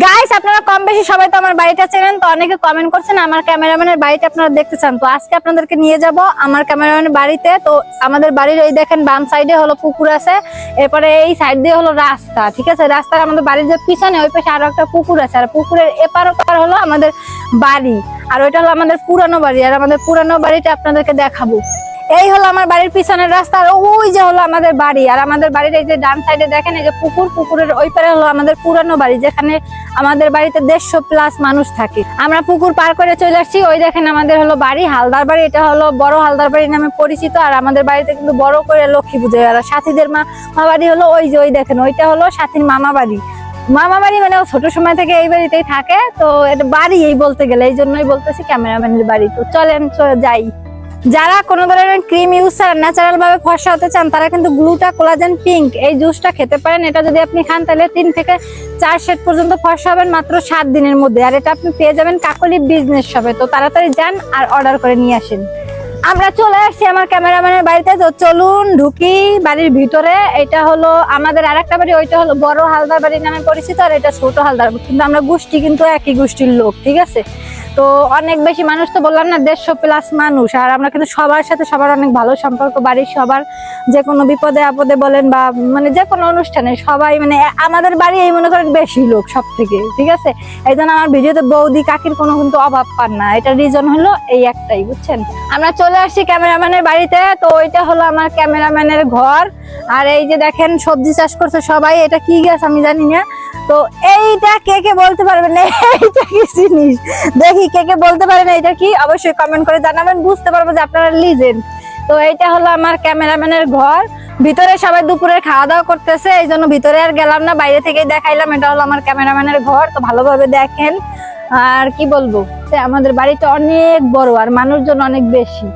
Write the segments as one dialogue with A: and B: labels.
A: Guys আপনারা কম বেশি সবাই তো আমার বাড়িটা চেনেন, তো অনেকে কমেন্ট করছেন আমার ক্যামেরাম্যানের বাড়িটা আপনারা দেখতে চান। তো আজকে আপনাদেরকে নিয়ে যাব আমার ক্যামেরাম্যানের বাড়িতে। তো আমাদের বাড়ির এই দেখেন বাম সাইডে হলো পুকুর আছে, এরপরে এই সাইড দিয়ে হলো রাস্তা, ঠিক আছে। রাস্তার আমাদের বাড়ির যে পিছনে ওই পাশে আরো একটা পুকুর আছে, আর পুকুরের এপার ওপার হলো আমাদের বাড়ি, আর ওইটা হলো আমাদের পুরানো বাড়ি। আর আমাদের পুরানো বাড়িটা আপনাদেরকে দেখাবো। এই হলো আমার বাড়ির পিছনের রাস্তা, আর ওই যে হলো আমাদের বাড়ি। আর আমাদের বাড়ির এই যে ডান সাইডে দেখেন এই যে পুকুর, পুকুরের ওই পারে হলো আমাদের পুরানো বাড়ি, যেখানে আমাদের বাড়িতে 150+ মানুষ থাকে। আমরা পুকুর পার করে চলে আসছি, ওই দেখেন আমাদের হলো বাড়ি, হালদার বাড়ি। এটা হলো বড় হালদার বাড়ি নামে পরিচিত। আর আমাদের বাড়িতে কিন্তু বড় করে লক্ষ্মী পুজো হয়। আর সাথীদের মামা বাড়ি হলো ওই যে ওই দেখেন, ওইটা হলো সাথীর মামা বাড়ি। মামা বাড়ি মানে ছোট সময় থেকে এই বাড়িতেই থাকে, তো এটা বাড়ি এই বলতে গেলে, এই জন্যই বলতেছি ক্যামেরাম্যানের বাড়ি। তো চলেন যাই। যারা কোনো ধরনের ক্রিম ইউজ করেন, ন্যাচারাল ভাবে ফর্সা হতে চান, তারা কিন্তু গ্লুটা কোলাজেন পিঙ্ক এই জুসটা খেতে পারেন। এটা যদি আপনি খান তাহলে 3 থেকে 4 সেট পর্যন্ত ফর্সা হবেন মাত্র 7 দিনের মধ্যে। আর এটা আপনি পেয়ে যাবেন কাকলি বিজনেস শপে। তো তাড়াতাড়ি যান আর অর্ডার করে নিয়ে আসেন। আমরা চলে আসছি আমার ক্যামেরাম্যানের বাড়িতে। তো চলুন ঢুকি বাড়ির ভিতরে। এটা হলো আমাদের আরেকটা বাড়ি, ওইটা হলো বড় হালদার বাড়ি নামে পরিচিত, আর এটা ছোট হালদার। কিন্তু আমরা গোষ্ঠী কিন্তু একই গোষ্ঠীর লোক, ঠিক আছে। তো অনেক বেশি মানুষ, তো বললাম না 150+ মানুষ। আর আমরা কিন্তু সবার সাথে সবার অনেক ভালো সম্পর্ক, বাড়ির সবার যে কোনো বিপদে আপদে বলেন বা মানে যে কোনো অনুষ্ঠানে সবাই মানে আমাদের বাড়ি এই মনে করেন বেশি লোক সব থেকে, ঠিক আছে। এই জন্য আমার ভিডিওতে বৌদি কাকির কোনো কিন্তু অভাব পান না। এটার রিজন হলো এই একটাই, বুঝছেন। আমরা চলে আসছি ক্যামেরাম্যানের বাড়িতে। তো ওইটা হলো আমার ক্যামেরাম্যানের ঘর। আর এই যে দেখেন সবজি চাষ করছে সবাই। এটা কি গাছ আমি জানি না, তো এইটা কে কে বলতে পারবেন এইটা কি জিনিস, দেখি কে কে বলতে পারেন এটা কি, অবশ্যই কমেন্ট করে জানাবেন, বুঝতে পারবো যে আপনারা লিজেন্ড। তো এইটা হলো আমার ক্যামেরাম্যানের ঘর। ভিতরে সবাই দুপুরে খাওয়া দাওয়া করতেছে, এই জন্য ভিতরে আর গেলাম না, বাইরে থেকেই দেখাইলাম। এটা হলো আমার ক্যামেরাম্যানের ঘর, তো ভালোভাবে দেখেন। আর কি বলবো, আমাদের বাড়িটা অনেক বড় আর মানুষজন অনেক বেশি।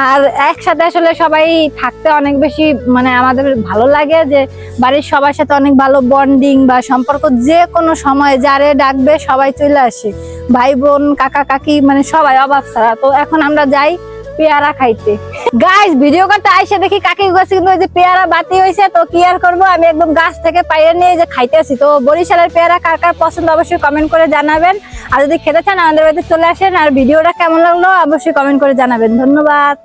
A: আর একসাথে আসলে সবাই থাকতে অনেক বেশি মানে আমাদের ভালো লাগে, যে বাড়ির সবার সাথে অনেক ভালো বন্ডিং বা সম্পর্ক। যে কোনো সময় যারে ডাকবে সবাই চলে আসে, ভাই বোন কাকা কাকি মানে সবাই অভাব ছাড়া। তো এখন আমরা যাই পেয়ারা খাইতে। গাইস ভিডিও করতে আইসে দেখি কাকির গাছে কিন্তু ওই যে পেয়ারা বাতি হয়েছে। তো কি আর করবো, আমি একদম গাছ থেকে পাইরে নিয়ে যে খাইতেছি। তো বরিশালের পেয়ারা কার কার পছন্দ অবশ্যই কমেন্ট করে জানাবেন। আর যদি খেতে চান আমাদের বাড়িতে চলে আসেন। আর ভিডিওটা কেমন লাগলো অবশ্যই কমেন্ট করে জানাবেন। ধন্যবাদ।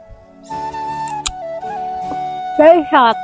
A: সেই সাথ